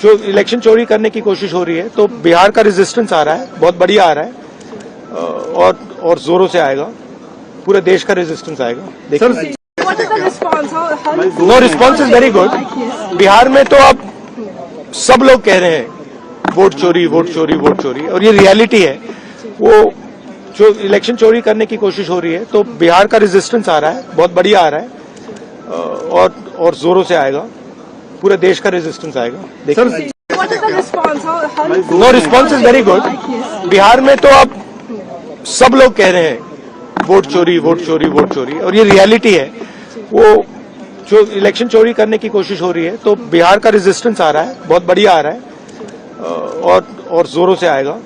जो इलेक्शन चोरी करने की कोशिश हो रही है, तो बिहार का रेजिस्टेंस आ रहा है, बहुत बढ़िया आ रहा है और जोरों से आएगा। पूरे देश का रेजिस्टेंस आएगा। देखिए, no response is very good. Bihar में तो अब सब लोग कह रहे हैं वोट चोरी, वोट चोरी, वोट चोरी, और ये रियलिटी है। वो जो इलेक्शन चोरी करने की कोशिश हो रही है, तो बिहार का रेजिस्टेंस आ रहा है, बहुत बढ़िया आ रहा है और जोरों से आएगा। पूरे देश का रेजिस्टेंस आएगा। देखिए, no response is very good. Bihar में तो अब सब लोग कह रहे हैं वोट चोरी, वोट चोरी, वोट चोरी, और ये रियलिटी है। वो जो इलेक्शन चोरी करने की कोशिश हो रही है, तो बिहार का रेजिस्टेंस आ रहा है, बहुत बढ़िया आ रहा है और जोरों से आएगा।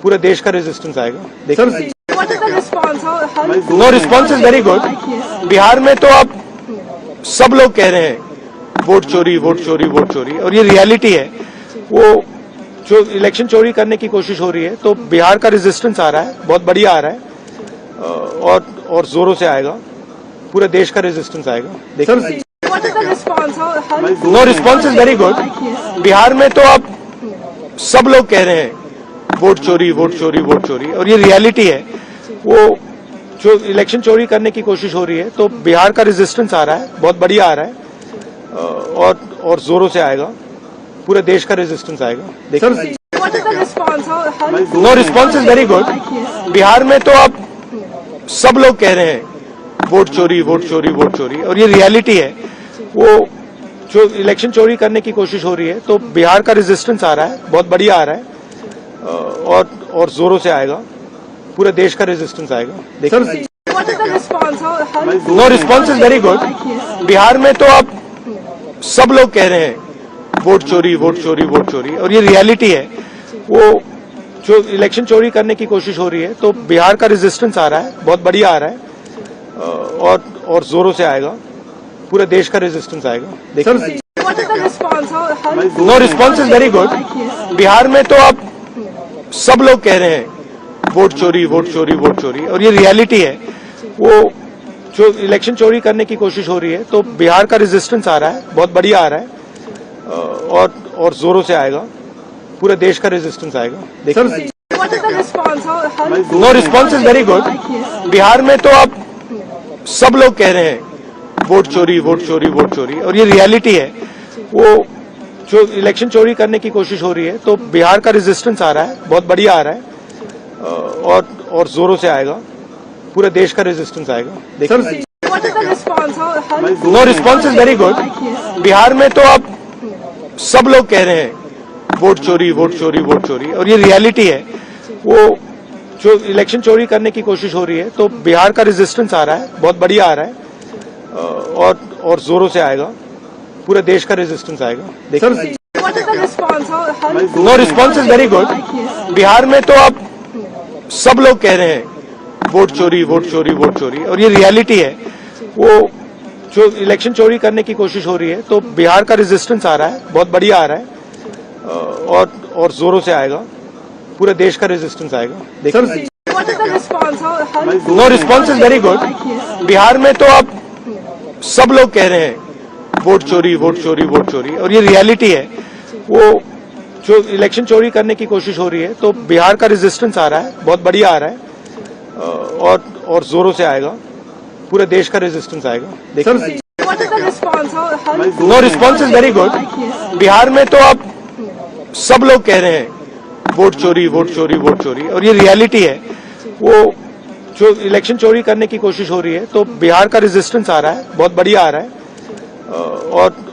पूरे देश का रेजिस्टेंस आएगा। देखिए, no response is very good. Bihar में तो अब सब लोग कह रहे हैं वोट चोरी, वोट चोरी, वोट चोरी, और ये रियलिटी है। वो जो इलेक्शन चोरी करने की कोशिश हो रही है, तो बिहार का रेजिस्टेंस आ रहा है, बहुत बढ़िया आ रहा है और जोरों से आएगा। पूरे देश का रेजिस्टेंस आएगा। देखिए, no response is very good. Bihar में तो अब सब लोग कह रहे हैं वोट चोरी, वोट चोरी, वोट चोरी, और ये रियलिटी है। वो जो इलेक्शन चोरी करने की कोशिश हो रही है, तो बिहार का रेजिस्टेंस आ रहा है, बहुत बढ़िया आ रहा है और जोरों से आएगा। पूरे देश का रेजिस्टेंस आएगा। देखिए, no response is very good. Bihar में तो अब सब लोग कह रहे हैं वोट चोरी, वोट चोरी, वोट चोरी, और ये रियलिटी है। वो जो इलेक्शन चोरी करने की कोशिश हो रही है, तो बिहार का रेजिस्टेंस आ रहा है, बहुत बढ़िया आ रहा है और जोरों से आएगा। पूरे देश का रेजिस्टेंस आएगा। देखिए, no response is very good. Bihar में तो अब सब लोग कह रहे हैं वोट चोरी, वोट चोरी, वोट चोरी, और ये रियलिटी है। वो जो इलेक्शन चोरी करने की कोशिश हो रही है, तो बिहार का रेजिस्टेंस आ रहा है, बहुत बढ़िया आ रहा है और जोरों से आएगा। पूरे देश का रेजिस्टेंस आएगा। देखिए, no response is very good. Bihar में तो अब सब लोग कह रहे हैं वोट चोरी, वोट चोरी, वोट चोरी, और ये रियलिटी है। वो जो इलेक्शन चोरी करने की कोशिश हो रही है, तो बिहार का रेजिस्टेंस आ रहा है, बहुत बढ़िया आ रहा है और जोरों से आएगा। पूरे देश का रेजिस्टेंस आएगा। देखिए, no response is very good. Bihar में तो अब सब लोग कह रहे हैं वोट चोरी, वोट चोरी, वोट चोरी, और ये रियलिटी है। वो जो इलेक्शन चोरी करने की कोशिश हो रही है, तो बिहार का रेजिस्टेंस आ रहा है, बहुत बढ़िया आ रहा है और जोरों से आएगा। पूरे देश का रेजिस्टेंस आएगा। देखिए, no response is very good. Bihar में तो अब सब लोग कह रहे हैं वोट चोरी, वोट चोरी, वोट चोरी, और ये रियलिटी है। वो जो इलेक्शन चोरी करने की कोशिश हो रही है, तो बिहार का रेजिस्टेंस आ रहा है, बहुत बढ़िया आ रहा है और जोरों से आएगा। पूरे देश का रेजिस्टेंस आएगा। देखिए, no response is very good. Bihar में तो अब सब लोग कह रहे हैं वोट चोरी, वोट चोरी, वोट चोरी, और ये रियलिटी है। वो जो इलेक्शन चोरी करने की कोशिश हो रही है, तो बिहार का रेजिस्टेंस आ रहा है, बहुत बढ़िया आ रहा है और जोरों से आएगा। पूरे देश का रेजिस्टेंस आएगा। देखिए, no response is very good. Bihar में तो अब सब लोग कह रहे हैं वोट चोरी, वोट चोरी, वोट चोरी, और ये रियलिटी है। वो जो इलेक्शन चोरी करने की कोशिश हो रही है, तो बिहार का रेजिस्टेंस आ रहा है, बहुत बढ़िया आ रहा है और जोरों से आएगा। पूरे देश का रेजिस्टेंस आएगा। देखिए, no response is very good. Bihar में तो अब सब लोग कह रहे हैं वोट चोरी, वोट चोरी, वोट चोरी, और ये रियलिटी है। वो जो इलेक्शन चोरी करने की कोशिश हो रही है, तो बिहार का रेजिस्टेंस आ रहा है, बहुत बढ़िया आ रहा है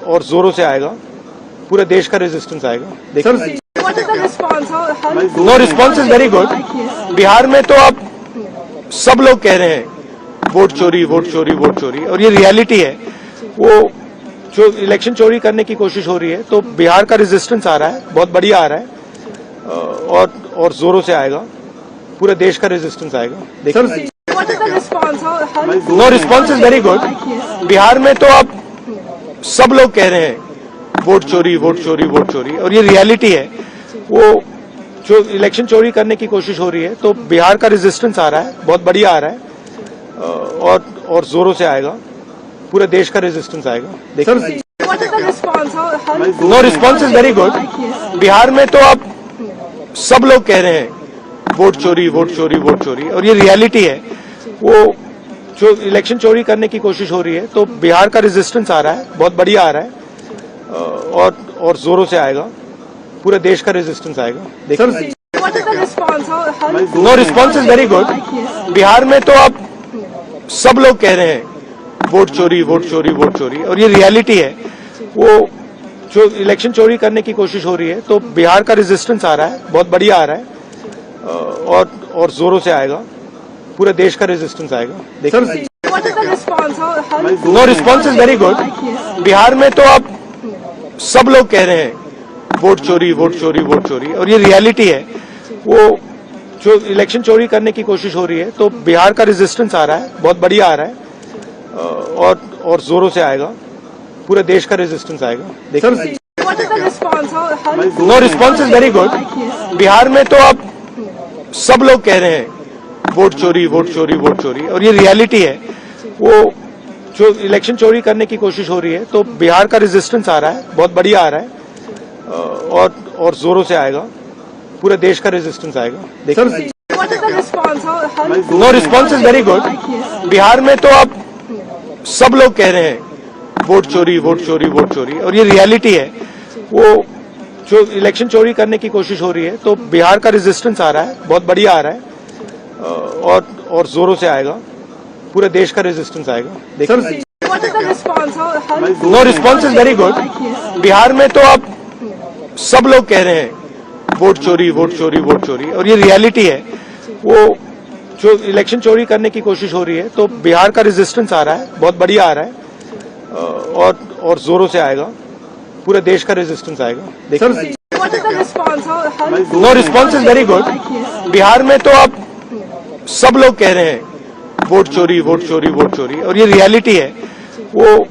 और जोरों से आएगा। पूरे देश का रेजिस्टेंस आएगा। देखिए, no response is very good. Bihar में तो अब सब लोग कह रहे हैं वोट चोरी, वोट चोरी, वोट चोरी, और ये रियलिटी है। वो जो इलेक्शन चोरी करने की कोशिश हो रही है, तो बिहार का रेजिस्टेंस आ रहा है, बहुत बढ़िया आ रहा है और जोरों से आएगा। पूरे देश का रेजिस्टेंस आएगा। देखिए, no response is very good. Bihar में तो अब सब लोग कह रहे हैं वोट चोरी, वोट चोरी, वोट चोरी, और ये रियलिटी है। वो जो इलेक्शन चोरी करने की कोशिश हो रही है, तो बिहार का रेजिस्टेंस आ रहा है, बहुत बढ़िया आ रहा है और जोरों से आएगा। पूरे देश का रेजिस्टेंस आएगा। देखिए, no response is very good. Bihar में तो अब सब लोग कह रहे हैं वोट चोरी वोट चोरी वोट चोरी, और ये रियलिटी है। वो जो इलेक्शन चोरी करने की कोशिश हो रही है, तो बिहार का रेजिस्टेंस आ रहा है, बहुत बढ़िया आ रहा है, और जोरों से आएगा। पूरे देश का रेजिस्टेंस आएगा। देखिए, no response is very good. Bihar में तो अब सब लोग कह रहे हैं वोट चोरी वोट चोरी वोट चोरी, और ये रियलिटी है। वो जो इलेक्शन चोरी करने की कोशिश हो रही है, तो बिहार का रेजिस्टेंस आ रहा है, बहुत बढ़िया आ रहा है, और जोरों से आएगा। पूरे देश का रेजिस्टेंस आएगा। देखिए, no response is very good. Bihar में तो अब सब लोग कह रहे हैं वोट चोरी वोट चोरी वोट चोरी, और ये रियलिटी है। वो जो इलेक्शन चोरी करने की कोशिश हो रही है, तो बिहार का रेजिस्टेंस आ रहा है, बहुत बढ़िया आ रहा है, और जोरों से आएगा। पूरे देश का रेजिस्टेंस आएगा। देखिए, no response is very good. Bihar में तो अब सब लोग कह रहे हैं वोट चोरी वोट चोरी वोट चोरी, और ये रियलिटी है। वो जो इलेक्शन चोरी करने की कोशिश हो रही है, तो बिहार का रेजिस्टेंस आ रहा है, बहुत बढ़िया आ रहा है, और जोरों से आएगा। पूरे देश का रेजिस्टेंस आएगा। देखिए, no response is very good. Bihar में तो अब सब लोग कह रहे हैं वोट चोरी वोट चोरी वोट चोरी, और ये रियलिटी है। वो जो इलेक्शन चोरी करने की कोशिश हो रही है, तो बिहार का रेजिस्टेंस आ रहा है, बहुत बढ़िया आ रहा है, और जोरों से आएगा। पूरे देश का रेजिस्टेंस आएगा। देखिए, no response is very good. Bihar में तो अब सब लोग कह रहे हैं वोट चोरी वोट चोरी वोट चोरी, और ये रियलिटी है। वो जो इलेक्शन चोरी करने की कोशिश हो रही है, तो बिहार का रेजिस्टेंस आ रहा है, बहुत बढ़िया आ रहा है, और जोरों से आएगा। पूरे देश का रेजिस्टेंस आएगा। देखिए, no response is very good. Bihar में तो अब सब लोग कह रहे हैं वोट चोरी वोट चोरी वोट चोरी, और ये रियलिटी है। वो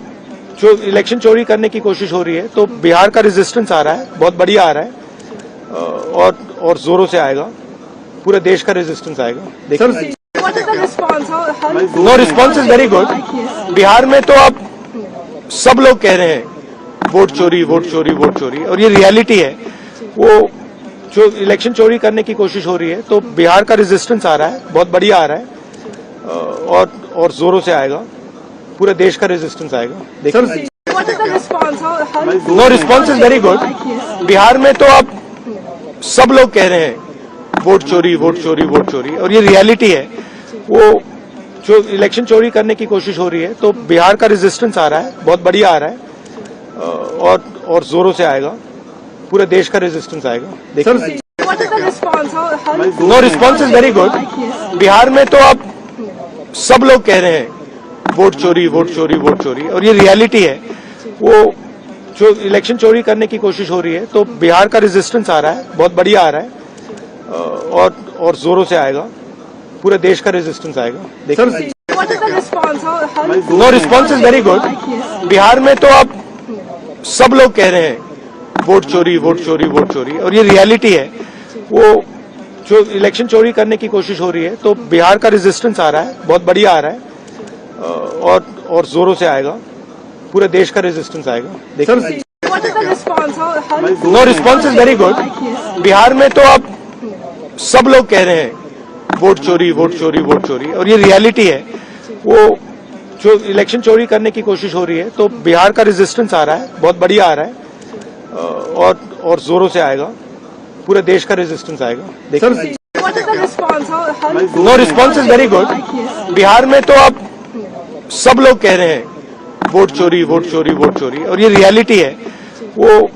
जो इलेक्शन चोरी करने की कोशिश हो रही है, तो बिहार का रेजिस्टेंस आ रहा है, बहुत बढ़िया आ रहा है, और जोरों से आएगा। पूरे देश का रेजिस्टेंस आएगा। देखिए, no response is very good. Bihar में तो अब सब लोग कह रहे हैं वोट चोरी वोट चोरी वोट चोरी, और ये रियलिटी है। वो जो इलेक्शन चोरी करने की कोशिश हो रही है, तो बिहार का रेजिस्टेंस आ रहा है, बहुत बढ़िया आ रहा है, और जोरों से आएगा। पूरे देश का रेजिस्टेंस आएगा। देखिए, no response is very good. Bihar में तो अब सब लोग कह रहे हैं वोट चोरी वोट चोरी वोट चोरी, और ये रियलिटी है। वो जो इलेक्शन चोरी करने की कोशिश हो रही है, तो बिहार का रेजिस्टेंस आ रहा है, बहुत बढ़िया आ रहा है, और जोरों से आएगा। पूरे देश का रेजिस्टेंस आएगा। देखिए, no response is very good. Bihar में तो अब सब लोग कह रहे हैं वोट चोरी वोट चोरी वोट चोरी, और ये रियलिटी है। वो जो इलेक्शन चोरी करने की कोशिश हो रही है, तो बिहार का रेजिस्टेंस आ रहा है, बहुत बढ़िया आ रहा है, और जोरों से आएगा। पूरे देश का रेजिस्टेंस आएगा। देखिए, no response is very good. Bihar में तो अब सब लोग कह रहे हैं वोट चोरी वोट चोरी वोट चोरी, और ये रियलिटी है। वो जो इलेक्शन चोरी करने की कोशिश हो रही है, तो बिहार का रेजिस्टेंस आ रहा है, बहुत बढ़िया आ रहा है, और जोरों से आएगा। पूरे देश का रेजिस्टेंस आएगा। देखिए, no response is very good. Bihar में तो अब सब लोग कह रहे हैं वोट चोरी वोट चोरी वोट चोरी, और ये रियलिटी है। वो जो इलेक्शन चोरी करने की कोशिश हो रही है, तो बिहार का रेजिस्टेंस आ रहा है, बहुत बढ़िया आ रहा है, और जोरों से आएगा। पूरे देश का रेजिस्टेंस आएगा। देखिए, no response is very good. Bihar में तो अब सब लोग कह रहे हैं वोट चोरी वोट चोरी वोट चोरी, और ये रियलिटी है। वो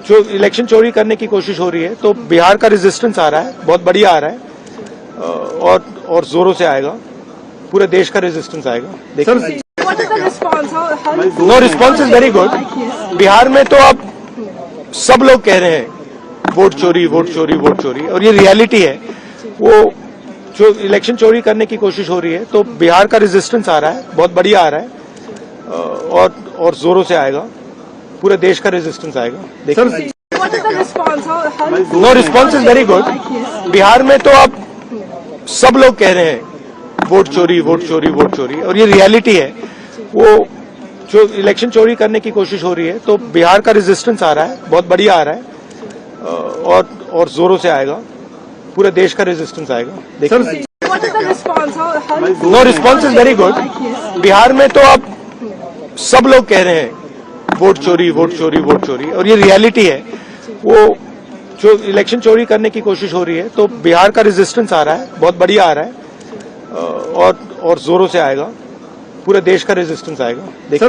जो इलेक्शन चोरी करने की कोशिश हो रही है, तो बिहार का रेजिस्टेंस आ रहा है, बहुत बढ़िया आ रहा है, और जोरों से आएगा। पूरे देश का रेजिस्टेंस आएगा। देखिए, no response is very good. Bihar में तो अब सब लोग कह रहे हैं वोट चोरी वोट चोरी वोट चोरी, और ये रियलिटी है। वो जो इलेक्शन चोरी करने की कोशिश हो रही है, तो बिहार का रेजिस्टेंस आ रहा है, बहुत बढ़िया आ रहा है, और जोरों से आएगा। पूरे देश का रेजिस्टेंस आएगा। देखिए, no response is very good. Bihar में तो अब सब लोग कह रहे हैं वोट चोरी वोट चोरी वोट चोरी, और ये रियलिटी है। वो जो इलेक्शन चोरी करने की कोशिश हो रही है, तो बिहार का रेजिस्टेंस आ रहा है, बहुत बढ़िया आ रहा है और जोरों से आएगा। पूरे देश का रेजिस्टेंस आएगा। देखिए, no response is very good. Bihar में तो अब सब लोग कह रहे हैं वोट चोरी, वोट चोरी, वोट चोरी, और ये रियलिटी है। वो जो इलेक्शन चोरी करने की कोशिश हो रही है, तो बिहार का रेजिस्टेंस आ रहा है, बहुत बढ़िया आ रहा है और जोरों से आएगा। पूरे देश का रेजिस्टेंस आएगा। देखिए,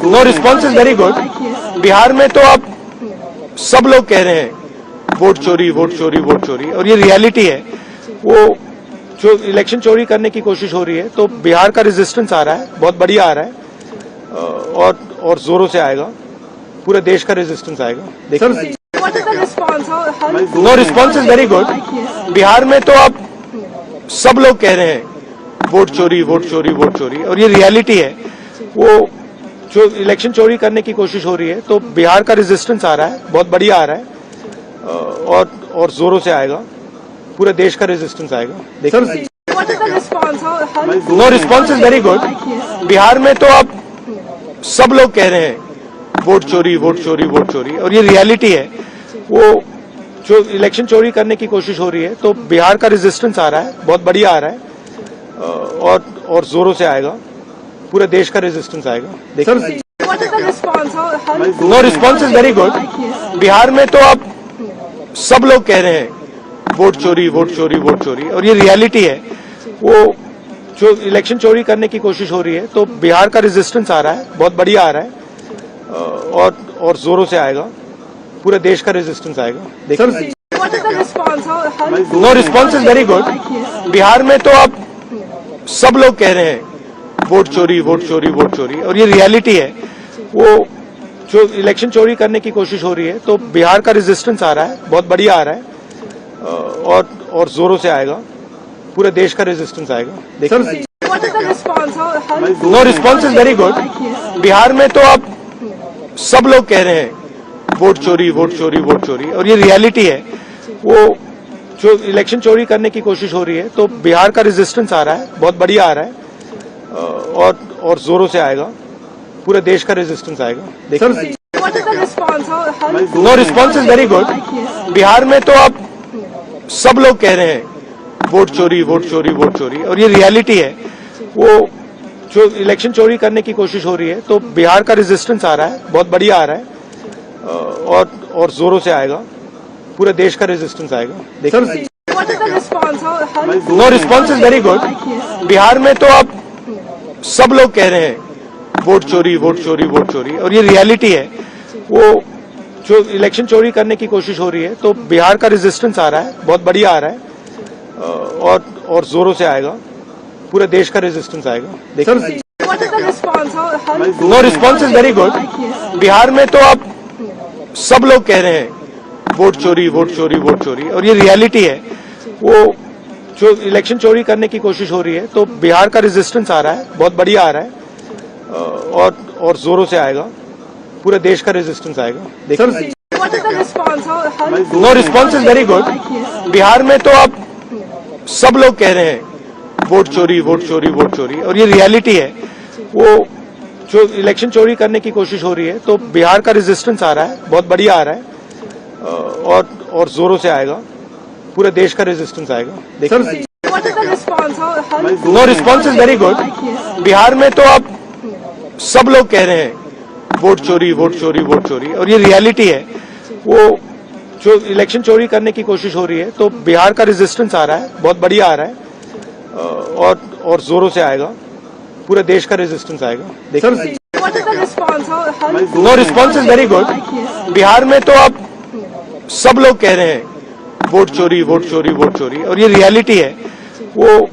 no response is very good. Bihar में तो अब सब लोग कह रहे हैं वोट चोरी, वोट चोरी, वोट चोरी, और ये रियलिटी है। वो जो इलेक्शन चोरी करने की कोशिश हो रही है, तो बिहार का रेजिस्टेंस आ रहा है, बहुत बढ़िया आ रहा है और जोरों से आएगा। पूरे देश का रेजिस्टेंस आएगा। देखिए, no response is very good. Bihar में तो अब सब लोग कह रहे हैं वोट चोरी, वोट चोरी, वोट चोरी, और ये रियलिटी है। वो जो इलेक्शन चोरी करने की कोशिश हो रही है, तो बिहार का रेजिस्टेंस आ रहा है, बहुत बढ़िया आ रहा है और जोरों से आएगा। पूरे देश का रेजिस्टेंस आएगा। देखिए, no response is very good. Bihar में तो अब सब लोग कह रहे हैं वोट चोरी, वोट चोरी, वोट चोरी, और ये रियलिटी है। वो जो इलेक्शन चोरी करने की कोशिश हो रही है, तो बिहार का रेजिस्टेंस आ रहा है, बहुत बढ़िया आ रहा है और जोरों से आएगा। पूरे देश का रेजिस्टेंस आएगा। देखिए, no response is very good. Bihar में तो अब सब लोग कह रहे हैं वोट चोरी, वोट चोरी, वोट चोरी, और ये रियलिटी है। वो जो इलेक्शन चोरी करने की कोशिश हो रही है, तो बिहार का रेजिस्टेंस आ रहा है, बहुत बढ़िया आ रहा है और जोरों से आएगा। पूरे देश का रेजिस्टेंस आएगा। देखिए, no response is very good. Bihar में तो अब सब लोग कह रहे हैं वोट चोरी, वोट चोरी, वोट चोरी, और ये रियलिटी है। वो जो इलेक्शन चोरी करने की कोशिश हो रही है, तो बिहार का रेजिस्टेंस आ रहा है, बहुत बढ़िया आ रहा है और जोरों से आएगा। पूरे देश का रेजिस्टेंस आएगा। देखिए, no response is very good. Bihar में तो अब सब लोग कह रहे हैं वोट चोरी, वोट चोरी, वोट चोरी, और ये रियलिटी है। वो जो इलेक्शन चोरी करने की कोशिश हो रही है, तो बिहार का रेजिस्टेंस आ रहा है, बहुत बढ़िया आ रहा है और जोरों से आएगा। पूरे देश का रेजिस्टेंस आएगा। देखिए, no response is very good. Bihar में तो अब सब लोग कह रहे हैं वोट चोरी, वोट चोरी, वोट चोरी, और ये रियलिटी है। वो जो इलेक्शन चोरी करने की कोशिश हो रही है, तो बिहार का रेजिस्टेंस आ रहा है, बहुत बढ़िया आ रहा है और जोरों से आएगा। पूरे देश का रेजिस्टेंस आएगा। देखिए, no response is very good. Bihar में तो अब सब लोग कह रहे हैं वोट चोरी, वोट चोरी, वोट चोरी, और ये रियलिटी है। वो जो इलेक्शन चोरी करने की कोशिश हो रही है, तो बिहार का रेजिस्टेंस आ रहा है, बहुत बढ़िया आ रहा है और जोरों से आएगा। पूरे देश का रेजिस्टेंस आएगा। देखिए, no response is very good. Bihar में तो अब सब लोग कह रहे हैं वोट चोरी, वोट चोरी, वोट चोरी, और ये रियलिटी है। वो जो इलेक्शन चोरी करने की कोशिश हो रही है, तो बिहार का रेजिस्टेंस आ रहा है, बहुत बढ़िया आ रहा है और जोरों से आएगा। पूरे देश का रेजिस्टेंस आएगा। देखिए, no response is very good. Bihar में तो अब सब लोग कह रहे हैं वोट चोरी, वोट चोरी, वोट चोरी, और ये रियलिटी है। वो जो इलेक्शन चोरी करने की कोशिश हो रही है, तो बिहार का रेजिस्टेंस आ रहा है, बहुत बढ़िया आ रहा है और जोरों से आएगा। पूरे देश का रेजिस्टेंस आएगा। देखिए, no response is very good. Bihar में तो अब सब लोग कह रहे हैं वोट चोरी, वोट चोरी, वोट चोरी, और ये रियलिटी है। वो जो इलेक्शन चोरी करने की कोशिश हो रही है, तो बिहार का रेजिस्टेंस आ रहा है, बहुत बढ़िया आ रहा है और जोरों से आएगा। पूरे देश का रेजिस्टेंस आएगा। देखिए, no response is very good. Bihar में तो अब सब लोग कह रहे हैं वोट चोरी, वोट चोरी, वोट चोरी, और ये रियलिटी है। वो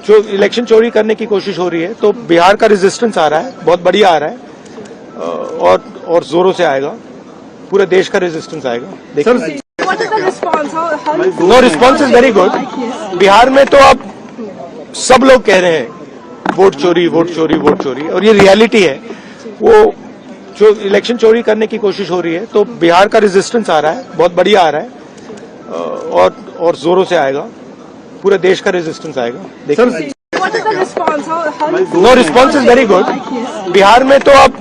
जो इलेक्शन चोरी करने की कोशिश हो रही है, तो बिहार का रेजिस्टेंस आ रहा है, बहुत बढ़िया आ रहा है और जोरों से आएगा। पूरे देश का रेजिस्टेंस आएगा। देखिए, no response is very good. Bihar में तो अब सब लोग कह रहे हैं वोट चोरी, वोट चोरी, वोट चोरी, और ये रियलिटी है। वो जो इलेक्शन चोरी करने की कोशिश हो रही है, तो बिहार का रेजिस्टेंस आ रहा है, बहुत बढ़िया आ रहा है और जोरों से आएगा। पूरे देश का रेजिस्टेंस आएगा। देखिए, What is the response? How no response is very good. Bihar में तो अब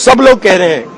सब लोग कह रहे हैं